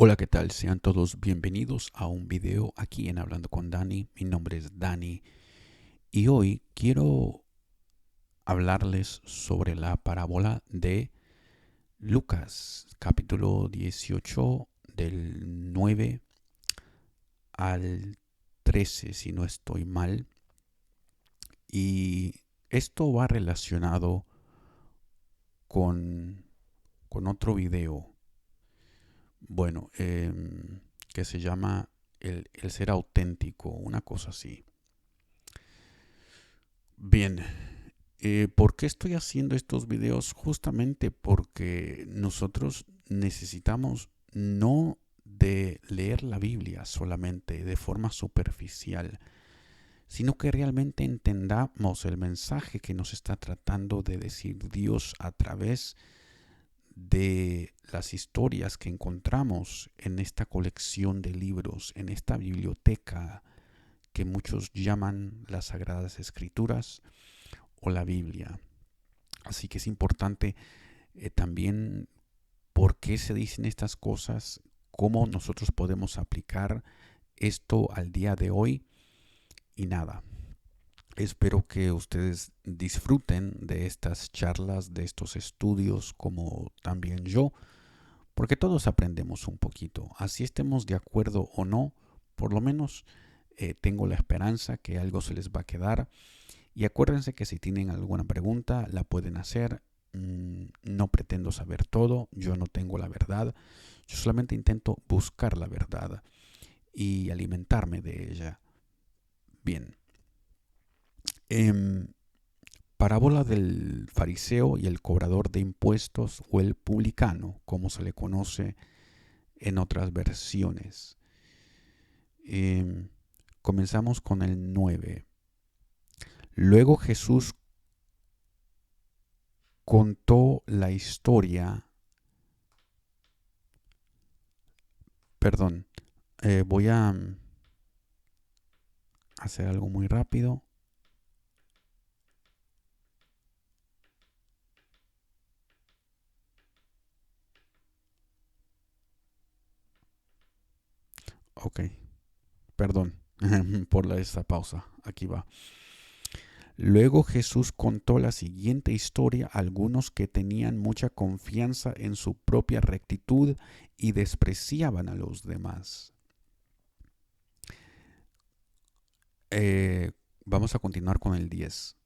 Hola, ¿qué tal? Sean todos bienvenidos a un video aquí en Hablando con Dani. Mi nombre es Dani y hoy quiero hablarles sobre la parábola de Lucas, capítulo 18 del 9 al 13, si no estoy mal. Y esto va relacionado con, con otro video, bueno, que se llama el ser auténtico, una cosa así. Bien, ¿por qué estoy haciendo estos videos? Justamente porque nosotros necesitamos no de leer la Biblia solamente de forma superficial, sino que realmente entendamos el mensaje que nos está tratando de decir Dios a través de las historias que encontramos en esta colección de libros, en esta biblioteca que muchos llaman las Sagradas Escrituras o la Biblia. Así que es importante también por qué se dicen estas cosas, cómo nosotros podemos aplicar esto al día de hoy y nada. Espero que ustedes disfruten de estas charlas, de estos estudios, como también yo, porque todos aprendemos un poquito. Así estemos de acuerdo o no, por lo menos tengo la esperanza que algo se les va a quedar. Y acuérdense que si tienen alguna pregunta, la pueden hacer. No pretendo saber todo, yo no tengo la verdad, yo solamente intento buscar la verdad y alimentarme de ella. Bien, em, parábola del fariseo y el cobrador de impuestos o el publicano, como se le conoce en otras versiones. Em, Comenzamos con el 9. Luego Jesús contó la historia, perdón, voy a hacer algo muy rápido. Ok, perdón por esta pausa. Aquí va. Luego Jesús contó la siguiente historia a algunos que tenían mucha confianza en su propia rectitud y despreciaban a los demás. Vamos a continuar con el 10.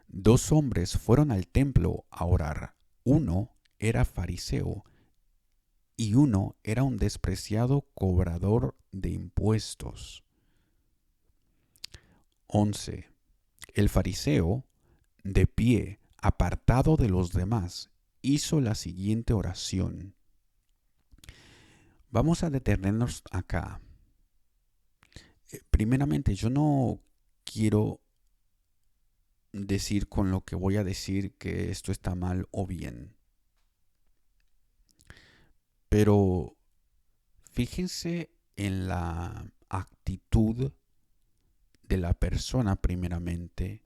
Dos hombres fueron al templo a orar. Uno era fariseo y uno era un despreciado cobrador de impuestos. 11. El fariseo, de pie, apartado de los demás, hizo la siguiente oración. Vamos a detenernos acá. Primeramente, yo no quiero decir con lo que voy a decir que esto está mal o bien. Pero fíjense en la actitud de la persona primeramente,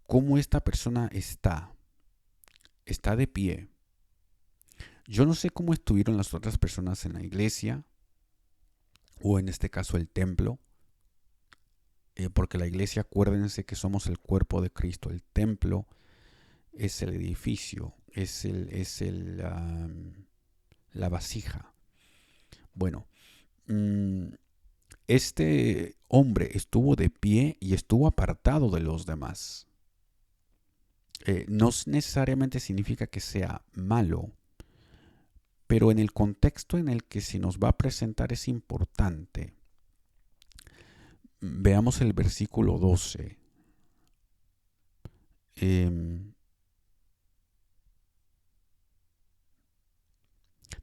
cómo esta persona está de pie. Yo no sé cómo estuvieron las otras personas en la iglesia, o en este caso el templo, porque la iglesia, acuérdense que somos el cuerpo de Cristo, el templo es el edificio, la vasija. Bueno, este hombre estuvo de pie y estuvo apartado de los demás. No necesariamente significa que sea malo, pero en el contexto en el que se nos va a presentar es importante. Veamos el versículo 12.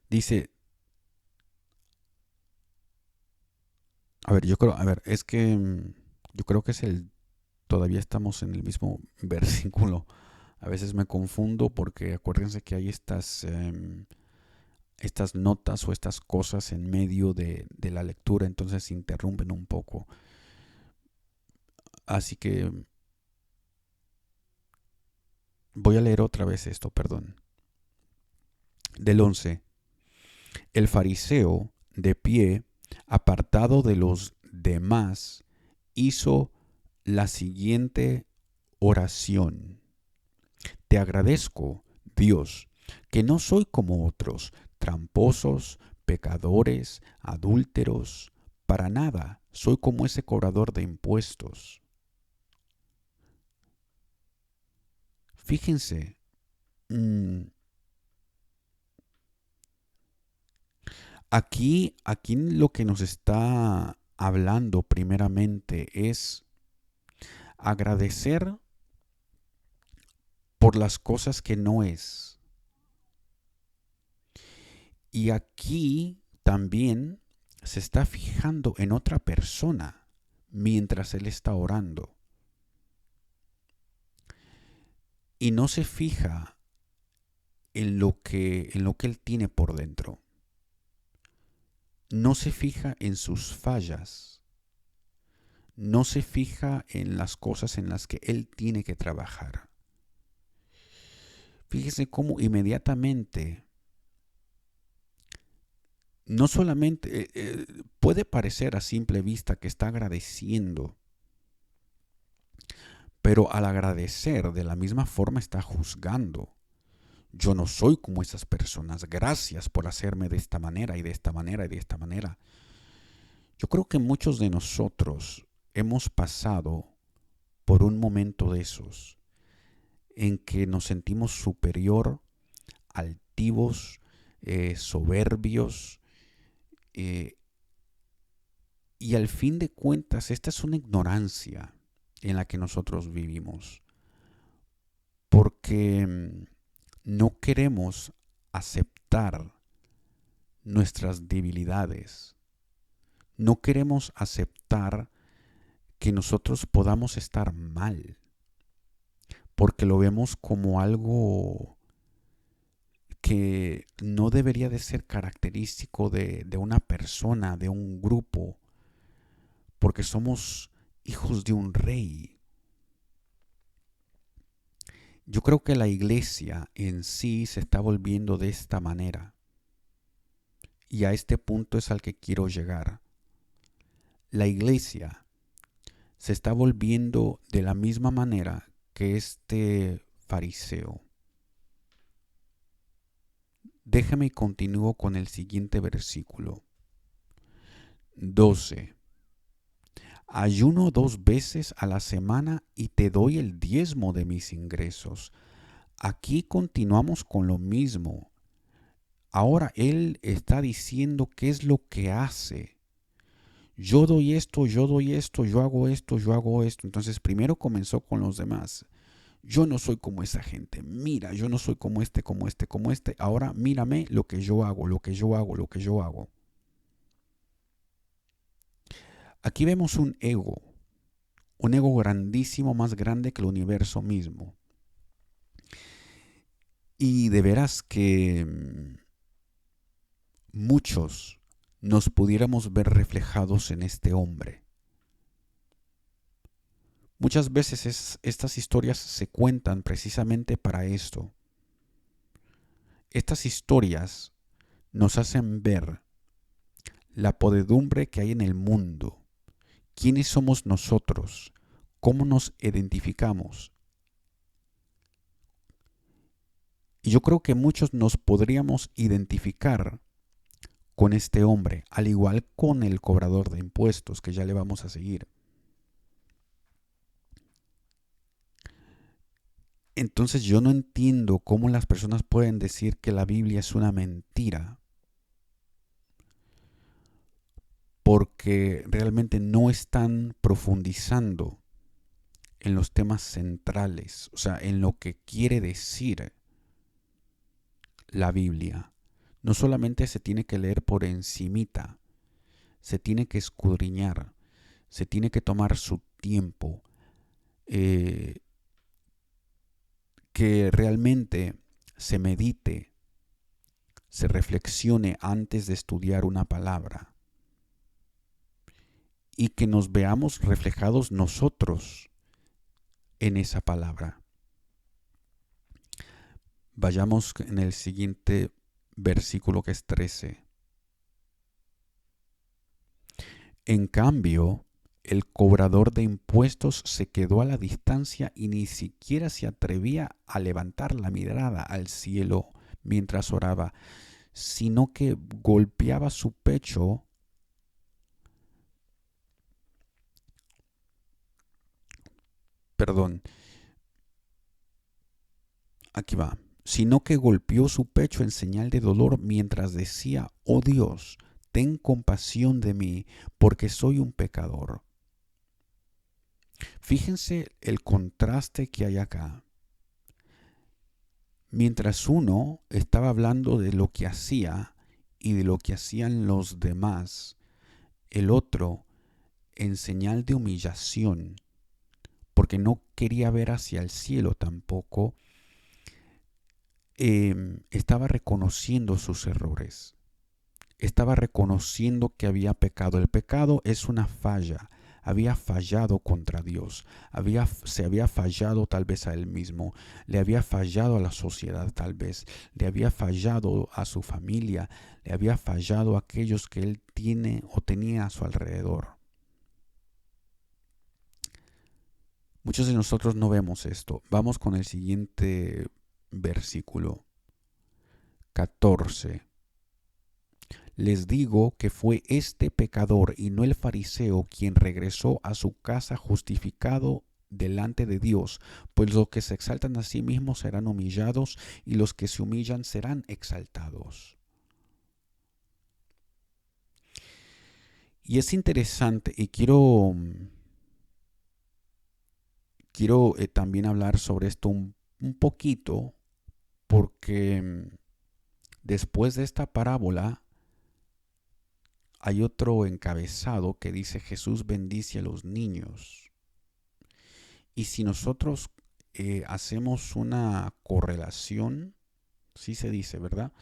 Dice, a ver, es que yo creo que todavía estamos en el mismo versículo. A veces me confundo porque acuérdense que hay estas notas o estas cosas en medio de la lectura, entonces interrumpen un poco. Así que voy a leer otra vez esto, perdón. Del 11. El fariseo, de pie, apartado de los demás, hizo la siguiente oración. Te agradezco, Dios, que no soy como otros, tramposos, pecadores, adúlteros, para nada soy como ese cobrador de impuestos. Fíjense, aquí lo que nos está hablando primeramente es agradecer por las cosas que no es. Y aquí también se está fijando en otra persona mientras él está orando. Y no se fija en lo que él tiene por dentro. No se fija en sus fallas. No se fija en las cosas en las que él tiene que trabajar. Fíjese cómo inmediatamente, no solamente puede parecer a simple vista que está agradeciendo, pero al agradecer de la misma forma está juzgando. Yo no soy como esas personas. Gracias por hacerme de esta manera y de esta manera y de esta manera. Yo creo que muchos de nosotros hemos pasado por un momento de esos en que nos sentimos superior, altivos, soberbios, y al fin de cuentas esta es una ignorancia en la que nosotros vivimos, porque no queremos aceptar nuestras debilidades, no queremos aceptar que nosotros podamos estar mal, porque lo vemos como algo que no debería de ser característico de una persona, de un grupo, porque somos hijos de un rey. Yo creo que la iglesia en sí se está volviendo de esta manera. Y a este punto es al que quiero llegar. La iglesia se está volviendo de la misma manera que este fariseo. Déjame y continúo con el siguiente versículo. 12. Ayuno 2 veces a la semana y te doy el diezmo de mis ingresos. Aquí continuamos con lo mismo. Ahora él está diciendo qué es lo que hace. Yo doy esto, yo doy esto, yo hago esto, yo hago esto. Entonces primero comenzó con los demás. Yo no soy como esa gente. Mira, yo no soy como este, como este, como este. Ahora mírame lo que yo hago, lo que yo hago, lo que yo hago. Aquí vemos un ego grandísimo, más grande que el universo mismo. Y de veras que muchos nos pudiéramos ver reflejados en este hombre. Muchas veces estas historias se cuentan precisamente para esto. Estas historias nos hacen ver la podredumbre que hay en el mundo, quiénes somos nosotros, cómo nos identificamos. Y yo creo que muchos nos podríamos identificar con este hombre, al igual con el cobrador de impuestos, que ya le vamos a seguir. Entonces yo no entiendo cómo las personas pueden decir que la Biblia es una mentira, porque realmente no están profundizando en los temas centrales, o sea, en lo que quiere decir la Biblia. No solamente se tiene que leer por encimita, se tiene que escudriñar, se tiene que tomar su tiempo, que realmente se medite, se reflexione antes de estudiar una palabra y que nos veamos reflejados nosotros en esa palabra. Vayamos en el siguiente versículo, que es 13. En cambio, el cobrador de impuestos se quedó a la distancia y ni siquiera se atrevía a levantar la mirada al cielo mientras oraba, sino que golpeaba su pecho, perdón, aquí va, sino que golpeó su pecho en señal de dolor mientras decía: oh Dios, ten compasión de mí, porque soy un pecador. Fíjense el contraste que hay acá. Mientras uno estaba hablando de lo que hacía y de lo que hacían los demás, el otro, en señal de humillación, porque no quería ver hacia el cielo tampoco, estaba reconociendo sus errores, estaba reconociendo que había pecado. El pecado es una falla. Había fallado contra Dios, se había fallado tal vez a él mismo, le había fallado a la sociedad tal vez, le había fallado a su familia, le había fallado a aquellos que él tiene o tenía a su alrededor. Muchos de nosotros no vemos esto. Vamos con el siguiente versículo 14. Les digo que fue este pecador y no el fariseo quien regresó a su casa justificado delante de Dios, pues los que se exaltan a sí mismos serán humillados y los que se humillan serán exaltados. Y es interesante y quiero también hablar sobre esto un poquito, porque después de esta parábola hay otro encabezado que dice: Jesús bendice a los niños. Y si nosotros hacemos una correlación, sí se dice, ¿verdad?,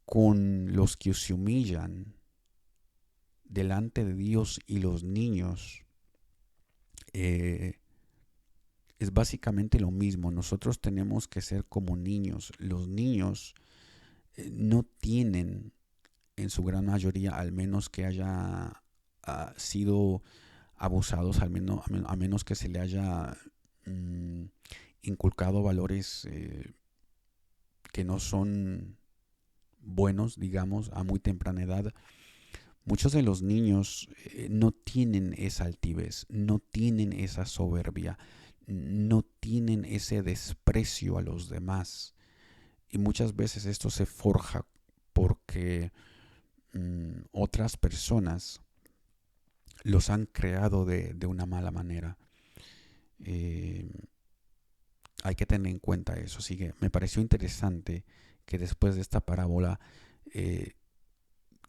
con los que se humillan delante de Dios y los niños, es básicamente lo mismo. Nosotros tenemos que ser como niños. Los niños no tienen, en su gran mayoría, al menos que haya sido abusados, a menos que se le haya inculcado valores que no son buenos, digamos, a muy temprana edad. Muchos de los niños no tienen esa altivez, no tienen esa soberbia, no tienen ese desprecio a los demás. Y muchas veces esto se forja porque otras personas los han creado de una mala manera. Hay que tener en cuenta eso. Así que me pareció interesante que después de esta parábola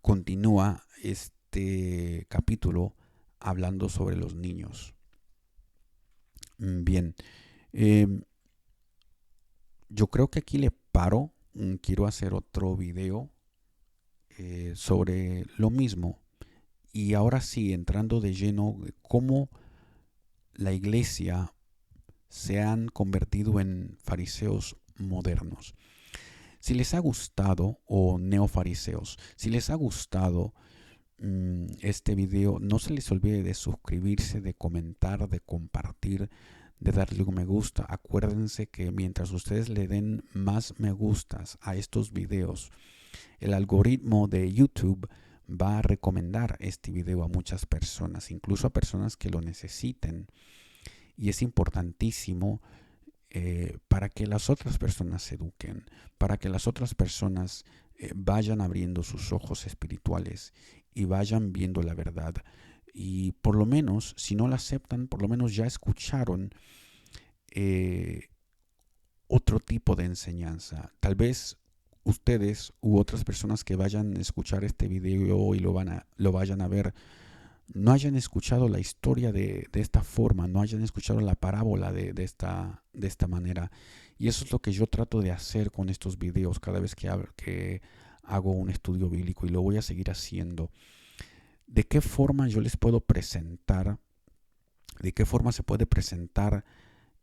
continúa este capítulo hablando sobre los niños. Bien, yo creo que aquí le paro. Quiero hacer otro video sobre lo mismo. Y ahora sí, entrando de lleno, cómo la iglesia se han convertido en fariseos modernos. Si les ha gustado, o neofariseos, si les ha gustado este video, no se les olvide de suscribirse, de comentar, de compartir, de darle un me gusta. Acuérdense que mientras ustedes le den más me gustas a estos videos, el algoritmo de YouTube va a recomendar este video a muchas personas, incluso a personas que lo necesiten. Y es importantísimo para que las otras personas se eduquen, para que las otras personas vayan abriendo sus ojos espirituales y vayan viendo la verdad. Y por lo menos, si no la aceptan, por lo menos ya escucharon otro tipo de enseñanza. Tal vez ustedes u otras personas que vayan a escuchar este video y lo vayan a ver, no hayan escuchado la historia de esta forma, no hayan escuchado la parábola de esta manera. Y eso es lo que yo trato de hacer con estos videos cada vez que hago un estudio bíblico, y lo voy a seguir haciendo. ¿De qué forma yo les puedo presentar? ¿De qué forma se puede presentar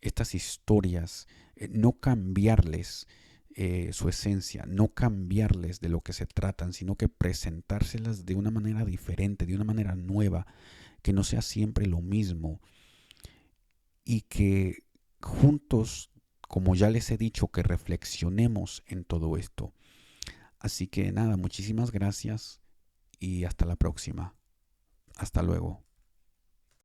estas historias? No cambiarles su esencia, no cambiarles de lo que se tratan, sino que presentárselas de una manera diferente, de una manera nueva, que no sea siempre lo mismo y que juntos, como ya les he dicho, que reflexionemos en todo esto. Así que nada, muchísimas gracias y hasta la próxima. Hasta luego.